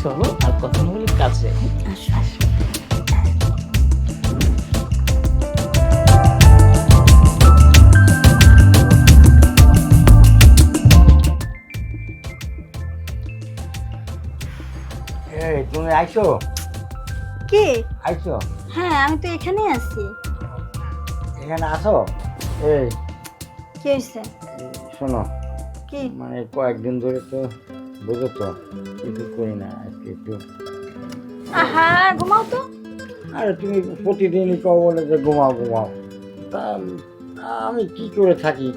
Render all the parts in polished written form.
চলো আর কথা না বলে কাছে। আসো আসো। এই তুমি আইছো? কে? আইছো? হ্যাঁ আমি তো এখানেই আছি। এখানে আসো। এই কি হয়েছে? শোনো, কি? মানে কয়েকদিন ধরে তো বুঝো তো কিছু করি না, আজকে একটু। আহা ঘুমাও তো। আরে তুমি প্রতিদিনই কও বলে যে ঘুমাও ঘুমাও, তা আমি কি করে থাকি?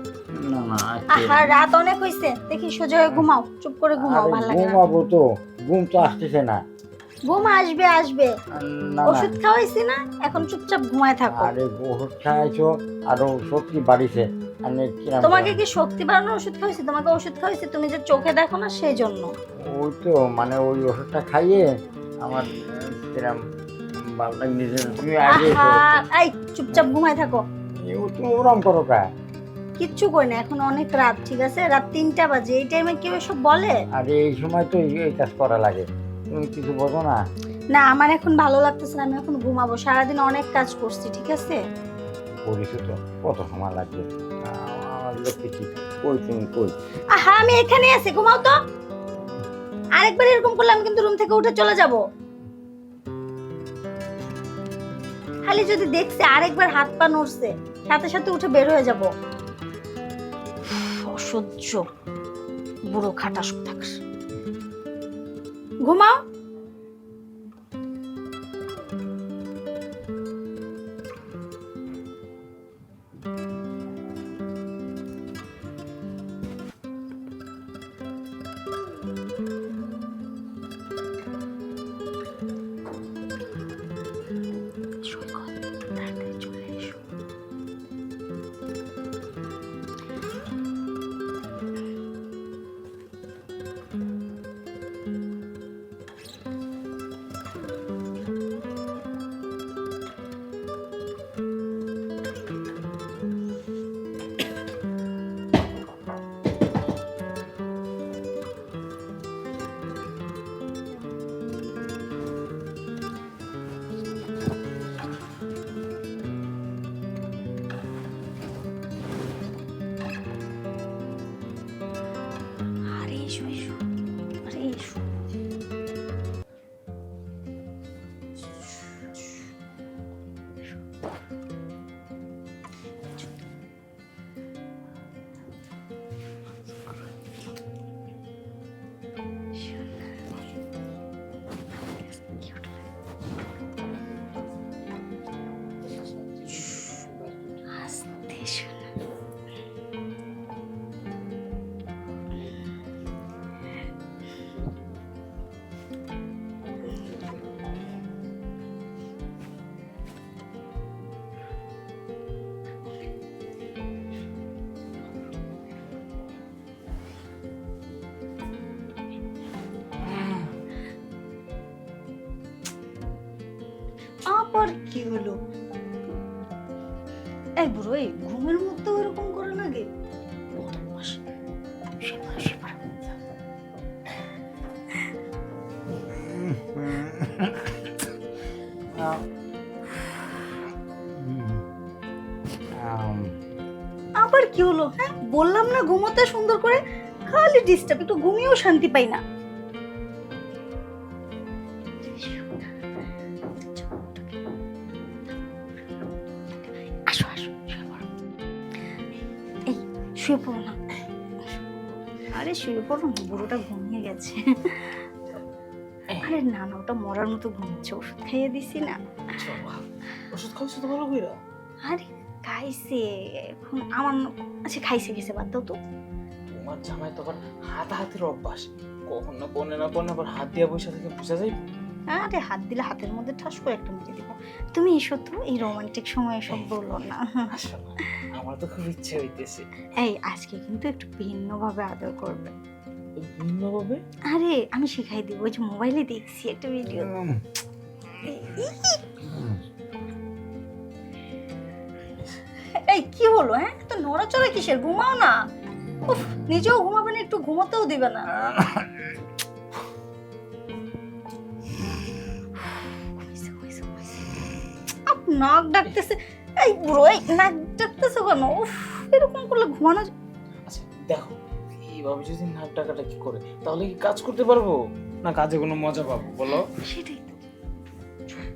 না না আজকে আহা রাত অনেক হয়েছে, দেখি সোজা হয়ে ঘুমাও, চুপ করে ঘুমাও, আরে ভালো লাগে না। ঘুমাবো তো, ঘুম তো আসতেছে না। ঘুম আসবে আসবে, না না, ওষুধ খাওয়াইছি না, এখন চুপচাপ ঘুমায় থাকো। আরে ওষুধ খাইছো আরো শক্তি বাড়িছে। আমি কিরাম তোমাকে কি শক্তি বাড়ানোর ওষুধ খাওয়াইছি? তোমাকে ওষুধ খাওয়াইছি তুমি যে চোখে দেখো না সেই জন্য। ওই তো মানে ওই ওষুধটা খাইয়ে আমার কিরাম ভালো লাগছে। তুমি আগে আহা এই চুপচাপ ঘুমায় থাকো। তুমি ওরম করো কা? কিচ্ছু কই না, এখন অনেক রাত, ঠিক আছে? রাত 3টা বাজে, এই টাইমে কেউ এসব বলে? আরে এই সময় তো এই কাজ করা লাগে, তুমি কিছু বোঝো না। না আমার এখন ভালো লাগতেছে না, আমি এখন ঘুমাবো, সারাদিন অনেক কাজ করছি, ঠিক আছে? করিস তো, কত সময় লাগবে? আমার লোককে কি কই, তুমি কই? আহা আমি এখানে আছি, ঘুমাও তো। আরেকবার এরকম করলে আমি কিন্তু রুম থেকে উঠে চলে যাব। খালি যদি দেখছি আরেকবার হাত পা নড়ছে, সাথে সাথে উঠে বের হয়ে যাব। অসহ্য বুড়ো খাটাস কোথাকার। ঘুমাও। সৈকত, তাড়াতাড়ি চলে এসো। আরে এসো এসো, আরে এসো। আস্তে শোনো। আবার কি হলো? এই বুড়ো, এই ঘুমের মধ্যে ওরকম করে নাকি? বদমাশ। শুয়ে পড়ো, শুয়ে পড়ো। আবার কি হলো? হ্যাঁ বললাম না ঘুমোতে সুন্দর করে, খালি ডিস্টার্ব, একটু ঘুমিয়েও শান্তি পাই না। আসো আসো, শুয়ে পড়ো। এই শুয়ে পড়ো না। আরে শুয়ে পড়ো না, বুড়োটা ঘুমিয়ে গেছে। আরে না না, ওটা মরার মতো ঘুমোচ্ছে, ওষুধ খাইয়ে দিছি না। ওষুধ খাওয়াছো তো ভালো কইরা? আরে খাইছে এখন আমার আচ্ছা খাইছে গেছে, বাদ দাও তো। তোমার জামাই তো আবার হাতাহাতির অভ্যাস, কখন না কোনে না কোনে আবার হাত দিয়ে বসে থেকে বুঝা যায়। আরে হাত দিলে হাতের মধ্যে ঠাস করে একটা মেরে দিব। তুমি এসো তো, এই রোমান্টিক সময়ে সব বললো না। আসলে আমার তো খুব ইচ্ছে হইতেছে। এই আজকে কিন্তু একটু ভিন্ন ভাবে আদর করবে। ভিন্ন ভাবে? আরে আমি শিখাই দিব, ওই যে মোবাইলে দেখছি একটা ভিডিও। এই কি হলো? হ্যাঁ তো নড়াচড়া কিসের? ঘুমাও না। উফ, নিজেও ঘুমাবে না, একটু ঘুমাতেও দিবে না। নাক ডাকতেছে। এই বুড়ো, এই নাক ডাকতেছে কেন? উফ, এরকম করলে ঘুমানো আচ্ছা দেখো, এইভাবে যদি নাক ডাকাডাকি করে তাহলে কি কাজ করতে পারবো না, কাজে কোনো মজা পাবো বলো? সেটাই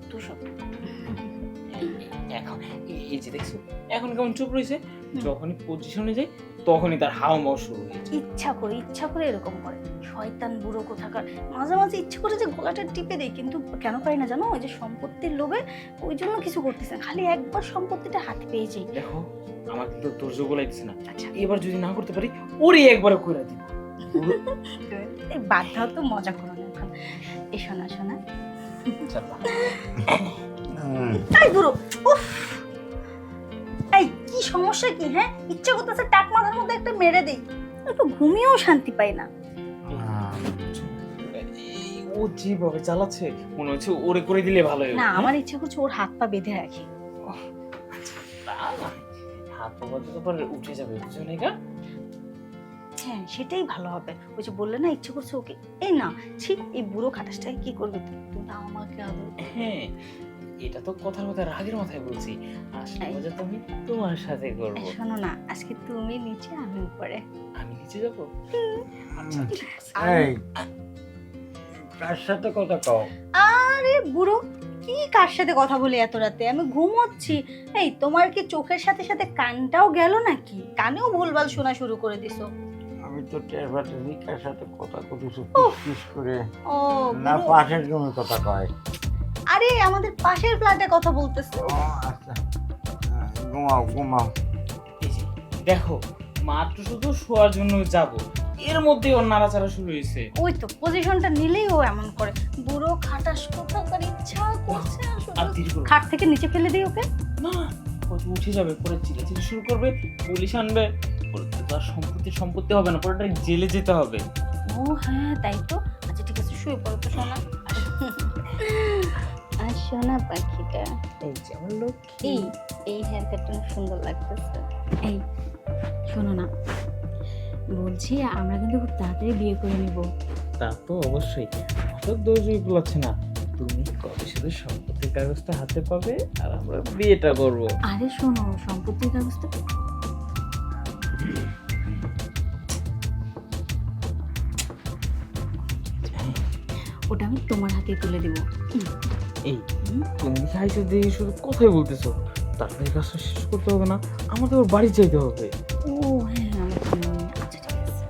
তো সব। এখন এই যে দেখছো এখন কেমন চুপ রয়েছে, যখনই পজিশনে যাই তখনই তার হাওমাও শুরু হয়ে যায়। ইচ্ছা করে এরকম করে। শয়তান বুড়ো কোথাকার। মাঝে মাঝে ইচ্ছে করে যে গলাটা টিপে দেয়, কিন্তু কেন পারি না জানো? ওই যে সম্পত্তির লোভে ওই জন্য কিছু করতেছে না। খালি একবার সম্পত্তিটা হাতে পেয়ে যাই। দেখো আমার কিন্তু ধৈর্য গোলাইতেছে না, আচ্ছা, এবার যদি না করতে পারি ওরে একবারে কইরা দিব। এই বাধ্যাও তো মজা করো না এখন। এই শোনা শোনা। এই বুড়ো, উফ, এই কি সমস্যা কি? হ্যাঁ, ইচ্ছে করতেছে টাক মাথার মধ্যে একটা মেরে দেই, একটু ঘুমিয়েও শান্তি পাই না। ও যেভাবে চালাচ্ছে মনে হচ্ছে ওরে করে দিলে ভালো হবে। না, আমার ইচ্ছে করছে ওর হাত পা বেঁধে রাখি। তা না, হাত পা বাঁধতে তো পরে উঠে যাবে, বুঝছো না? হ্যাঁ, সেটাই ভালো হবে। ওই যে বললে না ইচ্ছে করছে ওকে। এই না, ছি, এই বুড়ো খাটাসটাকে কি করবে তুমি? তুমি তো আমাকে আদর। হ্যাঁ, এটা তো কথার কথা রাগের মাথায় বলছি, আসলে মজা তো আমি তোমার সাথে করব। শোনো না, আজকে তুমি নিচে আমি উপরে। আমি নিচে যাব? আচ্ছা ঠিক আছে। এই কার সাথে কথা কও? আরে বুড়ো, কি কার সাথে কথা বলি এত রাতে? আমি ঘুমোচ্ছি। এই তোমার কি চোখের সাথে সাথে কানটাও গেল নাকি? কানেও ভুলভাল শোনা শুরু করে দিছো। আমি তো টের পাচ্ছি কার সাথে কথা কইছো, পিস করে ও না বুড়ো, পাশের জমি কথা কয়। আরে আমাদের পাশের ফ্ল্যাটে কথা বলতেছে। ও আচ্ছা, ঘুমাও ঘুমাও। এই যে দেখো, মাত্র শুধু শোয়ার জন্য যাব, এর মধ্যে ওর নাড়াচাড়া শুরু হয়েছে। ওই তো পজিশনটা নিলেই ও এমন করে। বুড়ো খাটাস কোথাকার, ইচ্ছা করছে আর আসলে ধীরে করো খাট থেকে নিচে ফেলে দিই ওকে। না, ও তো উঠে যাবে, পরে চিল্লাচিল্লি শুরু করবে, পুলিশ আনবে, পরে তো তার সম্পত্তি হবে না, পরে জেলে যেতে হবে। ও হ্যাঁ, তাই তো। আচ্ছা ঠিক আছে, শুয়ে পড়ো তো সোনা। আর সোনা পাখিটা, এই যে আমার লোক। এই হেয়ার কাটটা সুন্দর লাগতেছে। এই শোনো না, বলছি আমরা কিন্তু খুব তাড়াতাড়ি বিয়ে করে নেব। তা তো অবশ্যই, অত দোষই বলাচ্ছে না। তুমি কবে শুধু সম্পত্তির কাগজটা হাতে পাবে আর আমরা বিয়েটা করবো। আরে শোনো, সম্পত্তির কাগজটা ওটা আমি তোমার হাতে তুলে দেব। এই তুমি খাইছো দিয়ে শুধু কথাই বলতেছো, তারপরে কাজটা শেষ করতে হবে না, আমাদের ওর বাড়ি যেতে হবে। ও হ্যাঁ, আমার তো মনে নেই। আচ্ছা ঠিক আছে,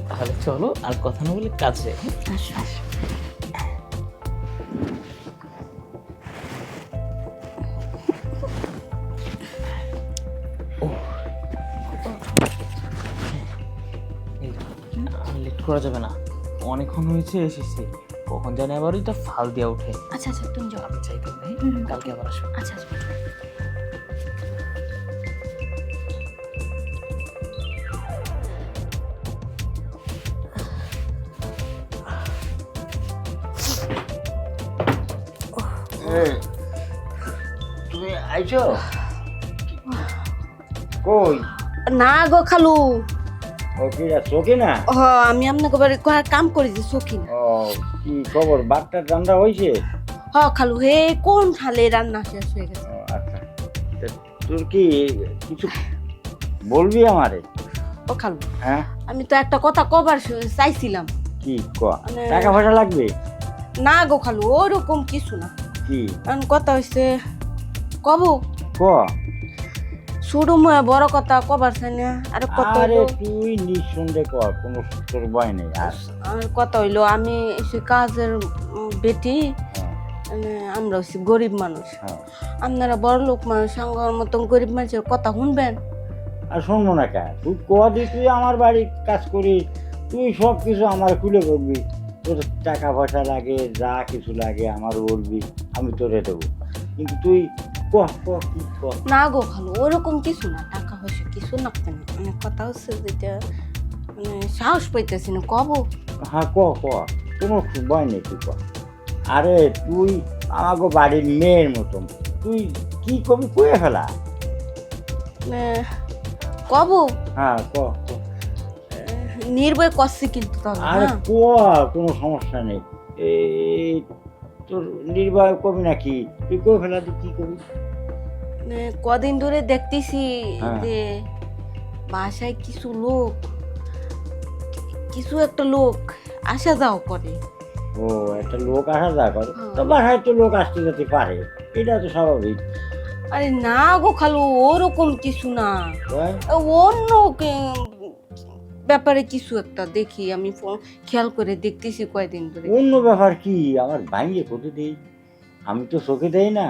তাহলে চলো আর কথা না বলে কাজে। আসো আসো। লেট করা যাবে না, অনেকক্ষণ হয়েছে এসেছি, কখন জানি আবার ওইটা ফাল দিয়া উঠে। আচ্ছা আচ্ছা, তুমি যাও। আমি চাইতে নাই, কালকে আবার আসবো। আচ্ছা আচ্ছা। তুমি আইছো কই? না গো খালু, ও কি চোখে না? আমি আপনাকে বাড়ি কাম করি যে সখিন। ও কি খবর, বাচ্চার রান্না হয়েছে? খালু হে কোন হালে রান্না শেষ হয়ে গেছে। ও আচ্ছা, তা তোর কি কিছু বলবি আমারে? ও খালু, হ্যাঁ আমি তো একটা কথা কবার চাইছিলাম। কি ক? মানে- টাকা পয়সা লাগবে? না গো খালু, ওরকম কিছু না। কি কথা হয়েছে কব ক? শুরু বড় কথা কবার চাই না। আর কথা আরে হইলো, তুই নিঃসন্দেহ কর, কোনো তোর ভয় নেই। আর কথা হইলো আমি সে কাজের বেটি, মানে আমরা হচ্ছি গরিব মানুষ, হ্যাঁ, আপনারা বড় লোক মানুষ, আমার মতন গরিব মানুষের কথা শুনবেন। আর শুনবো না কে? তুই কদি তুই আমার বাড়ির কাজ করিস, তুই সব কিছু আমার খুলে করবি, তোর টাকা পয়সা লাগে যা কিছু লাগে আমার বলবি, আমি তোরে দেবো। কিন্তু তুই ক ক কি ক? না গো খালু, ওরকম কিছু না, টাকা পয়সা কিছু লাগবে না। মানে কথা হচ্ছে যেটা, মানে সাহস পাইতেছি না কব। হ্যাঁ ক ক, কোনো ভয় নেই, তুই ক। আরে তুই আমাকে বাড়ির মেয়ের মতন, তুই কি কবি কয়ে ফেলা। মানে কব হ্যাঁ ক ক। নির্ভয় করছি কিন্তু তবে, আরে হ্যাঁ। ক, কোনো সমস্যা নেই। এই তোর নির্ভয় কবি নাকি, তুই কয়ে ফেলা, তুই কি কবি? মানে কদিন ধরে দেখতেছি হ্যাঁ। যে বাসায় কিছু একটা লোক আসা যাওয়া করে। ও একটা লোক আসা যা করে, হ্যাঁ। তো বাসায় তো লোক আসতে যেতে পারে, এটা তো স্বাভাবিক। আরে না গো খালু, ওরকম কিছু না, তাই? অন্য ব্যাপারে কিছু একটা দেখি আমি খেয়াল করে দেখতেছি কয়দিন ধরে। অন্য ব্যাপার কি? আমার ভাইয়ে কোথায় দেই, আমি তো চোখে দেই না।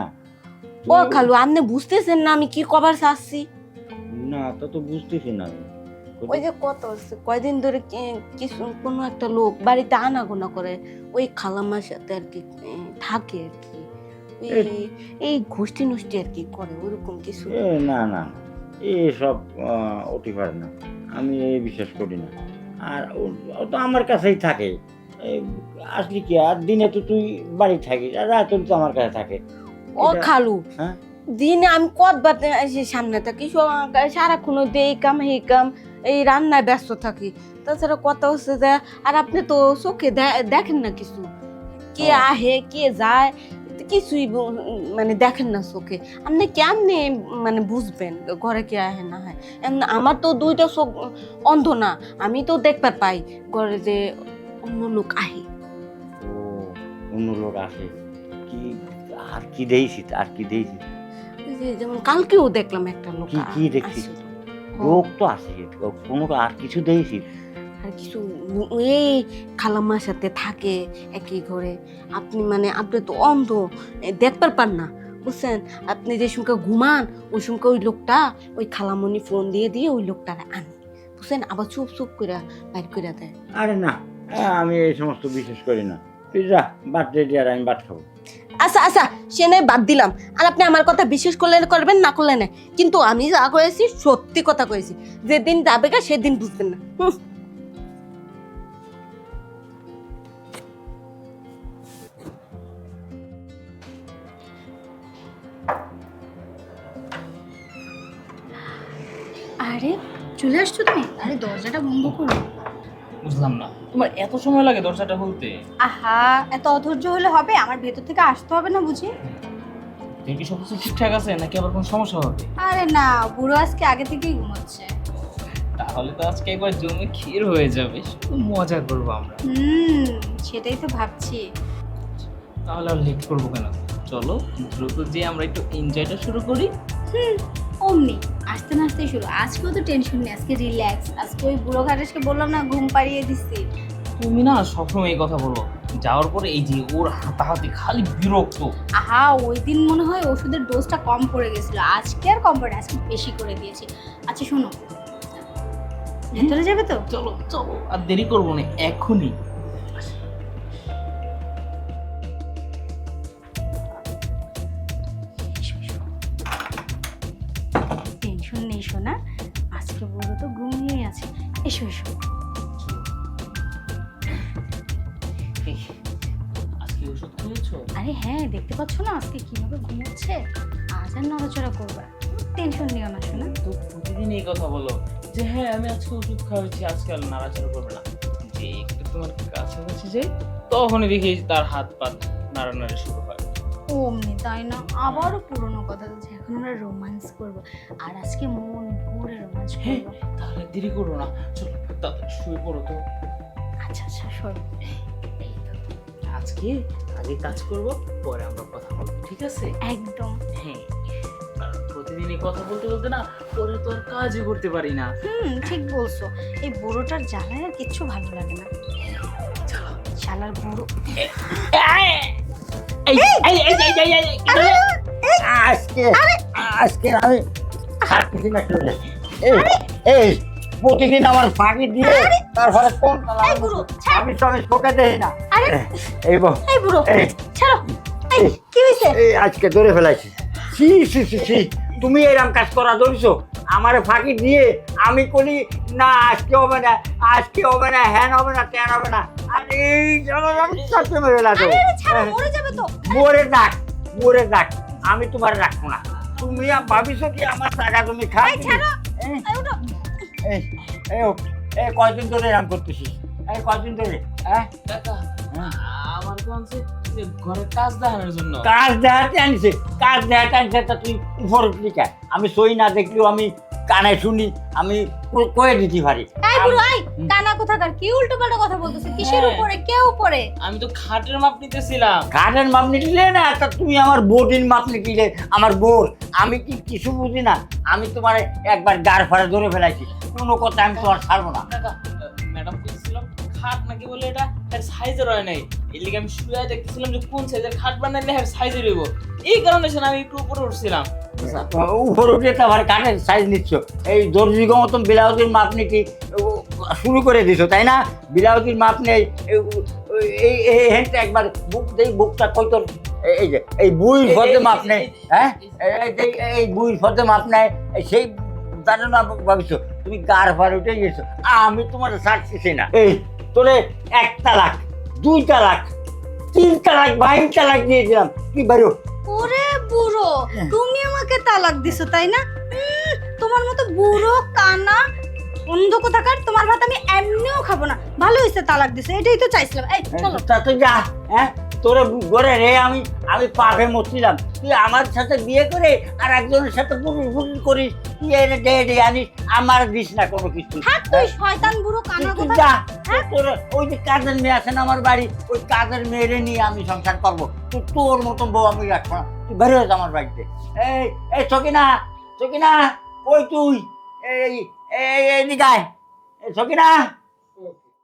ও খালু, আপনি বুঝতেছেন না আমি কি কবার চাচ্ছি? না তা তো বুঝতেছি না আমি। ওই যে কয়দিন ধরে কিছু কোনো একটা লোক বাড়িতে আনাগোনা করে, ওই খালামার সাথে আর কি থাকে আর কি, এই গোষ্ঠী নষ্টি আর কি করে, ওরকম কিছু। না না, এসব অতি পারে না, আমি এই বিশ্বাস করি না। আর ও তো আমার কাছেই থাকে, আসলি কি আর দিনে তো তুই বাড়ি থাকিস, আর রাতে তো আমার কাছে থাকে। ও খালু, হ্যাঁ? দিনে আমি কতবার এসে সামনে থাকি, সারাক্ষণ এই কাম এই কাম, এই রান্নায় ব্যস্ত থাকি। তাছাড়া কথা হচ্ছে যে, আর আপনি তো চোখে দেখেন না কিছু, কে আহে কে যায়, কিছুই মানে দেখেন না চোখে। আপনি কেমনে মানে বুঝবেন ঘরে কে আহে না হয়? আমার তো দুইটা চোখ অন্ধ না, আমি তো দেখবার পাই ঘরে যে অন্য লোক আহে। ও অন্য লোক আসে কি? আর কি দেইছি, আর কি দেইছি? ওই যে যেমন কালকেও দেখলাম একটা লোক কি দেখছিস? আসছিল। লোক তো আসে, কোনো আর কিছু দেইছি? আর কিছু এই খালাম্মার সাথে থাকে একই ঘরে। আপনি তো অন্ধ, দেখবার পান না, বুঝছেন? আপনি যে সঙ্গে ঘুমান ওই সঙ্গে ওই লোকটা, ওই খালামণি ফোন দিয়ে ওই লোকটারে আনে, বুঝছেন? আবার চুপ চুপ করে বাইর করে দেয়। আরে না, আমি এই সমস্ত বিশ্বাস করি না। তুই যা, বাদ রেডি, আর আমি ভাত খাবো। আচ্ছা সে নয় বাদ দিলাম, আর আপনি আমার কথা বিশ্বাস করলে করবেন, না করলে না, কিন্তু আমি যা করেছি সত্যি কথা কয়েছি। যেদিন যাবে গা সেদিন বুঝবেন না। আরে চলে আসছো তুমি? আরে দরজাটা বন্ধ করো। বুঝলাম না, তোমার এত সময় লাগে দরজাটা খুলতে? আহা, এত অধৈর্য হলে হবে? আমার ভেতর থেকে আসতে হবে না বুঝি? দেখি সব কিছু ঠিকঠাক আছে নাকি আবার কোনো সমস্যা হবে? আরে না, বুড়ো আজকে আগে থেকেই ঘুমোচ্ছে। তাহলে তো আজকে একবার জমে ক্ষীর হয়ে যাবে, শুধু মজা করবো আমরা। সেটাই তো ভাবছি। তাহলে আর লেট করবো কেন? চলো দ্রুত যে আমরা একটু এনজয়টা শুরু করি। অমনি আস্তে নাস্তে শুরু। আজকেও তো টেনশন নেই, আজকে রিল্যাক্স। আজকে ওই বুড়ো ঘাটেশকে বললাম না, ঘুম পাড়িয়ে দিচ্ছি। তুমি না সবসময় এই কথা বলো, যাওয়ার পরে এই যে ওর হাতাহাতি খালি বিরক্ত। আহা, ওই দিন মনে হয় ওষুধের ডোজটা কম পড়ে গেছিল, আজকে আর কম পড়ে, আজকে বেশি করে দিয়েছি। আচ্ছা শোনো, ভেতরে যাবে তো? চলো চলো, আর দেরি করবো না, এখনই। টেনশন নেই সোনা, আজকে বুড়ো তো ঘুমিয়েই আছে। এসো এসো। আজকে ওষুধ খেয়েছো? আরে হ্যাঁ, দেখতে পাচ্ছ না আজকে কিভাবে ঘুমোচ্ছে। আজ আর নড়াচড়া করবে, টেনশন নিও না সোনা। তো প্রতিদিন এই কথা বলো যে হ্যাঁ আমি আজকে ওষুধ খাওয়াচ্ছি, আজকে আর নাড়াচাড়া করবে না। যে একটু তোমার কাছাকাছি যাই তখনই দেখি তার হাত পা নাড়ানাড়ি শুরু হয়। অমনি তাই না? আবারও পুরোনো কথা বলছে, এখন আমরা রোমান্স করবো, আর আজকে মন ভরে রোমান্স করবো। তাহলে দেরি করো না, চলো তাড়াতাড়ি শুয়ে পড়ো তো। আচ্ছা আচ্ছা শোনো, আজকে আগে কাজ করব, পরে আমরা কথা বলবো, ঠিক আছে? একদম। হ্যাঁ, কারণ প্রতিদিন এই কথা বলতে বলতে না পরে তো আর কাজই করতে পারি না। ঠিক বলছো। এই বুড়োটার জ্বালায় আর কিচ্ছু ভালো লাগে না। শালার বুড়ো। আজকে আমি থাকতেছি না, চলে যাচ্ছি। এই প্রতিদিন আমার ফাঁকি দিয়ে তারপরে কোন এই বুড়ো, ছাড়। আমি সঙ্গে শোকে দেই না। আরে এই এই বুড়ো, এই ছাড়ো। এই কি হয়েছে? এই আজকে ধরে ফেলাইছি। সি সি সি সি, তুমি এরকম কাজ করা ধরছো? আমার ফাঁকি দিয়ে আমি করি না, আজকে হবে না, আজকে হবে না, হ্যান হবে না, ত্যান হবে না। আরে চলো, আমি সত্যি মেরে লাগো। আরে ছাড়ো, মরে যাবে তো। মরে যাক, আমি তোমার রাখবো না। তুমি ভাবিছো কি আমার টাকা তুমি খাও? এই ছাড়ো, এই ওঠো। এই কয়দিন ধরে এরকম করতেছিস? এই কয়দিন ধরে? হ্যাঁ কাকা, হ্যাঁ। আমার আমাকে আনছে যে ঘরের কাজ দেখানোর জন্য। কাজ দেখাতে আনছে, কাজ দেখাতে আনছে, তা তুই উপর উঠলি কে? আমি সই না দেখলেও আমি কানে শুনি, আমি কয়ে দিতে পারি। এই বুড়ো আই, কানা কোথাকার, কি উল্টো পাল্টা কথা বলতেছে? কিসের হ্যাঁ। উপরে, কে উপরে? আমি তো খাটের মাপ নিতেছিলাম। কাঠের মাপ নিলে না, তা তুমি আমার বডির মাপ নিলে, আমার বোর। আমি কি কিছু বুঝি না? আমি তোমার একবার গাড় ফাড়ে ধরে ফেলাইছি, কোনো কথা আমি তোমার ছাড়বো না। কাকা, ম্যাডাম বলছিলাম খাট নাকি বলে এটা এর সাইজের হয় নাই, এর লিগে আমি শুয়ে দেখতেছিলাম যে কোন সাইজের খাট বানাইলে এর সাইজের হইব, এই কারণে শোনা আমি একটু উপরে উঠছিলাম। উপর উঠে তো আবার কাঠের সাইজ নিচ্ছ, এই দর্জিগ মতন ব্লাউজের মাপ নিয়ে শুরু করে দিছো, তাই না? ব্লাউজের মাপ নেই, এই হ্যান্ডটা একবার বুক দেই, বুকটা কই তোর, এই যে এই বুইর ফতে মাপ নেই, হ্যাঁ এই বুইর ফতে মাপ নেই, সেই জানো না ভাবিছো তুমি গার ফার উঠে গেছো। আমি তোমার ছাড়তেছি না। এই তোরে 1 তালাক, 2 তালাক, 3 তালাক, 22 তালাক দিয়ে দিলাম, কি বারো। ওরে বুড়ো, তুমি আমাকে তালাক দিছো তাই না? তোমার মতো বুড়ো কানা অন্ধ কোথাকার, তোমার ভাত আমি এমনিও খাবো না। ভালো হয়েছে তালাক দিছো, এটাই তো চাইছিলাম। এই চলো। তা তো যা, হ্যাঁ তোরে ঘরে রে আমি আমি পাখে মরছিলাম, তুই আমার সাথে বিয়ে করে আর একজনের সাথে পুরুষ করিস, তুই এনে ডে আনিস, আমার দিস না কোনো কিছু। থাক তুই শয়তান বুড়ো কানা তুই কোথাকার। যা, তোর ওই যে কাজের মেয়ে আছে না আমার বাড়ি, ওই কাজের মেয়েরে নিয়ে আমি সংসার করবো। তুই তোর মতন বউ আমি রাখবো না, তুই বের হয়ে যা আমার বাড়িতে। এই এই সকিনা, সকিনা, ওই তুই এই এই এদিকে আয়, এই সকিনা।